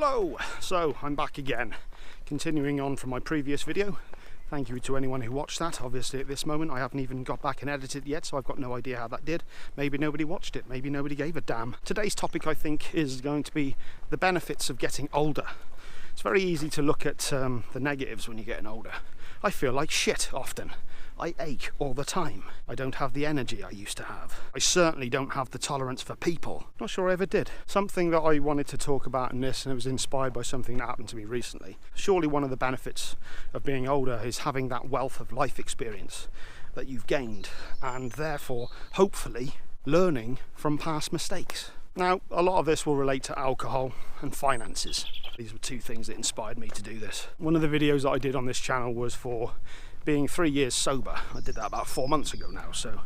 Hello! So I'm back again, continuing on from my previous video. Thank you to anyone who watched that. Obviously at this moment I haven't even got back and edited it yet, so I've got no idea how that did. Maybe nobody watched it, maybe nobody gave a damn. Today's topic, I think, is going to be the benefits of getting older. It's very easy to look at the negatives when you're getting older. I feel like shit often. I ache all the time. I don't have the energy I used to have. I certainly don't have the tolerance for people. Not sure I ever did. Something that I wanted to talk about in this, and it was inspired by something that happened to me recently. Surely one of the benefits of being older is having that wealth of life experience that you've gained, and therefore, hopefully, learning from past mistakes. Now, a lot of this will relate to alcohol and finances. These were two things that inspired me to do this. One of the videos that I did on this channel was for being 3 years sober. I did that about 4 months ago now, so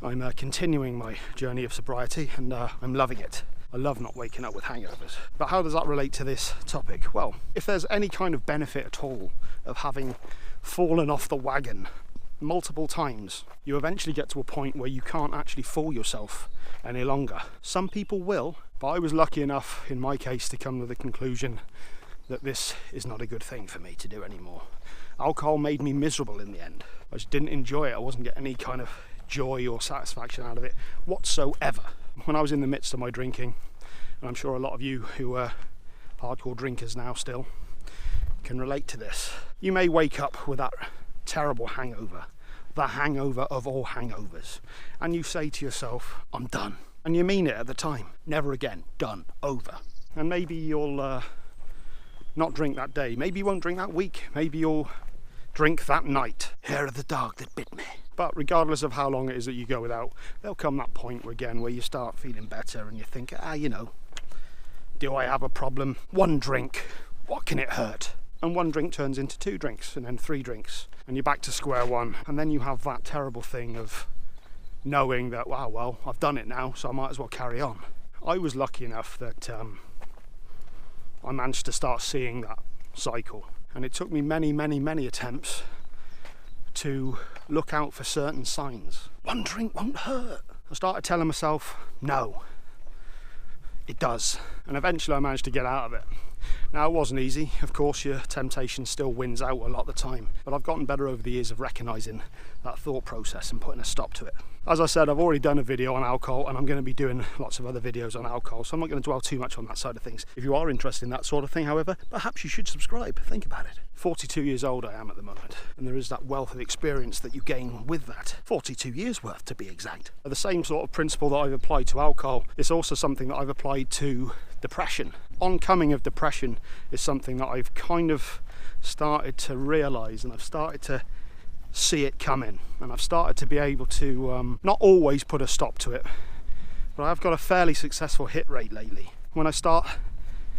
I'm continuing my journey of sobriety, and I'm loving it. I love not waking up with hangovers. But how does that relate to this topic? Well, if there's any kind of benefit at all of having fallen off the wagon multiple times, you eventually get to a point where you can't actually fool yourself any longer. Some people will, but I was lucky enough in my case to come to the conclusion that this is not a good thing for me to do anymore. Alcohol made me miserable in the end. I just didn't enjoy it. I wasn't getting any kind of joy or satisfaction out of it whatsoever. When I was in the midst of my drinking, and I'm sure a lot of you who are hardcore drinkers now still can relate to this, you may wake up with that terrible hangover, the hangover of all hangovers, and you say to yourself, I'm done. And you mean it at the time. Never again. Done. Over. And maybe you'll not drink that day. Maybe you won't drink that week. Maybe you'll drink that night. Hair of the dog that bit me. But regardless of how long it is that you go without, there'll come that point again where you start feeling better and you think, do I have a problem? One drink, what can it hurt? And one drink turns into 2 drinks, and then 3 drinks, and you're back to square one. And then you have that terrible thing of knowing that, wow, well, I've done it now, so I might as well carry on. I was lucky enough that I managed to start seeing that cycle, and it took me many attempts to look out for certain signs. One drink won't hurt. I started telling myself, no, it does, and eventually I managed to get out of it. Now, it wasn't easy. Of course, your temptation still wins out a lot of the time, but I've gotten better over the years of recognising that thought process and putting a stop to it. As I said, I've already done a video on alcohol, and I'm going to be doing lots of other videos on alcohol, so I'm not going to dwell too much on that side of things. If you are interested in that sort of thing, however, perhaps you should subscribe. Think about it. 42 years old I am at the moment, and there is that wealth of experience that you gain with that. 42 years worth, to be exact. The same sort of principle that I've applied to alcohol is also something that I've applied to depression. Oncoming of depression is something that I've kind of started to realise, and I've started to see it coming, and I've started to be able to not always put a stop to it, but I've got a fairly successful hit rate lately. When I start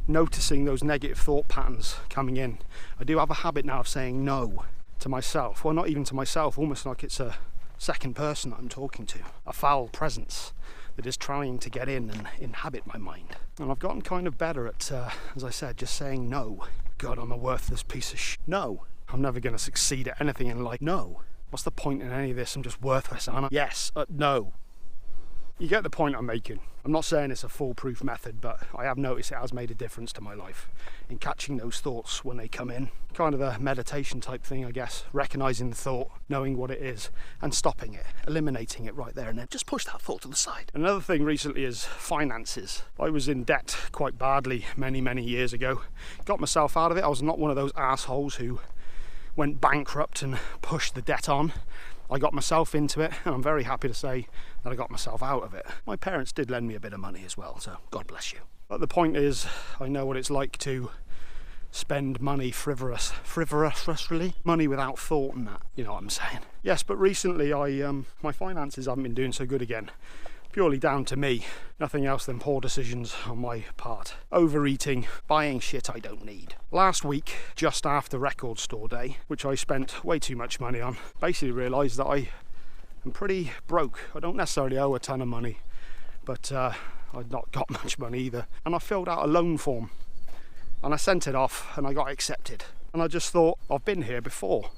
noticing those negative thought patterns coming in, I do have a habit now of saying no to myself. Well, not even to myself, almost like it's a second person that I'm talking to, a foul presence that is trying to get in and inhabit my mind. And I've gotten kind of better at, as I said, just saying no. God, I'm a worthless piece of shit. No. I'm never going to succeed at anything in life. No. What's the point in any of this? I'm just worthless, aren't I? Yes. No. You get the point I'm making. I'm not saying it's a foolproof method, but I have noticed it has made a difference to my life in catching those thoughts when they come in. Kind of a meditation type thing, I guess. Recognising the thought, knowing what it is, and stopping it, eliminating it right there, and then just push that thought to the side. Another thing recently is finances. I was in debt quite badly many years ago. Got myself out of it. I was not one of those assholes who went bankrupt and pushed the debt on. I got myself into it, and I'm very happy to say that I got myself out of it. My parents did lend me a bit of money as well, so God bless you. But the point is, I know what it's like to spend money frivolously, money without thought and that, you know what I'm saying. Yes, but recently my finances haven't been doing so good again. Purely down to me, nothing else than poor decisions on my part. Overeating, buying shit I don't need. Last week, just after record store day, which I spent way too much money on, basically realised that I am pretty broke. I don't necessarily owe a ton of money, but I'd not got much money either. And I filled out a loan form, and I sent it off, and I got accepted. And I just thought, I've been here before.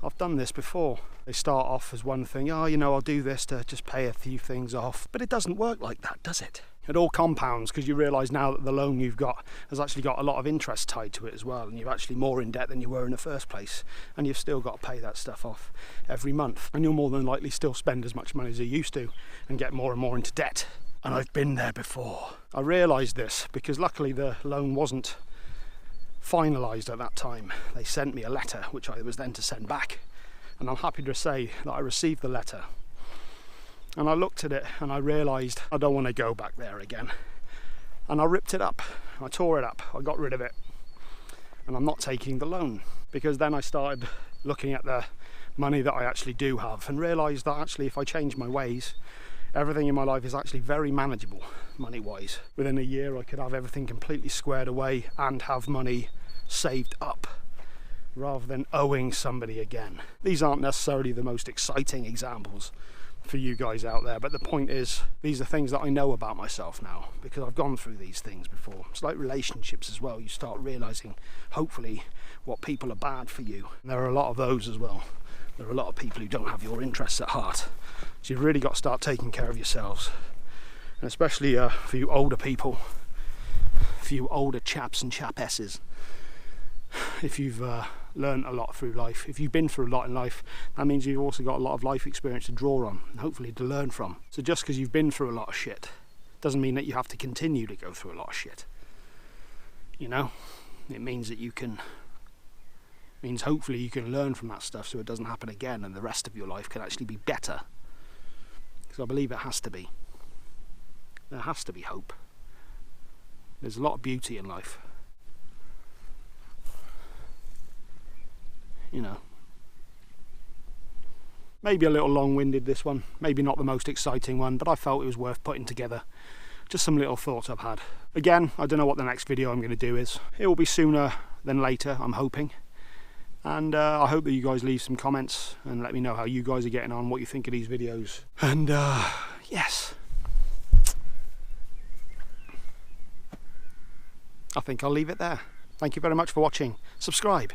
I've done this before. They start off as one thing, I'll do this to just pay a few things off. But it doesn't work like that, does it? It all compounds because you realise now that the loan you've got has actually got a lot of interest tied to it as well, and you're actually more in debt than you were in the first place, and you've still got to pay that stuff off every month, and you'll more than likely still spend as much money as you used to and get more and more into debt. And I've been there before. I realised this because luckily the loan wasn't finalised at that time. They sent me a letter which I was then to send back, and I'm happy to say that I received the letter. And I looked at it and I realised I don't want to go back there again. And I ripped it up, I tore it up, I got rid of it. And I'm not taking the loan, because then I started looking at the money that I actually do have and realised that actually if I change my ways, everything in my life is actually very manageable money-wise. Within a year I could have everything completely squared away and have money saved up, rather than owing somebody again. These aren't necessarily the most exciting examples for you guys out there, but the point is, these are things that I know about myself now because I've gone through these things before. It's like relationships as well. You start realizing, hopefully, what people are bad for you. And there are a lot of those as well. There are a lot of people who don't have your interests at heart. So you've really got to start taking care of yourselves, and especially for you older people, for you older chaps and chapesses. If you've learned a lot through life, if you've been through a lot in life, that means you've also got a lot of life experience to draw on and hopefully to learn from. So just because you've been through a lot of shit doesn't mean that you have to continue to go through a lot of shit. You know, it means that hopefully you can learn from that stuff so it doesn't happen again, and the rest of your life can actually be better. Because I believe it has to be. There has to be hope. There's a lot of beauty in life. You know, maybe a little long-winded this one, maybe not the most exciting one, but I felt it was worth putting together. Just some little thoughts I've had. Again, I don't know what the next video I'm going to do is. It will be sooner than later, I'm hoping. And I hope that you guys leave some comments and let me know how you guys are getting on, what you think of these videos. And yes, I think I'll leave it there. Thank you very much for watching. Subscribe.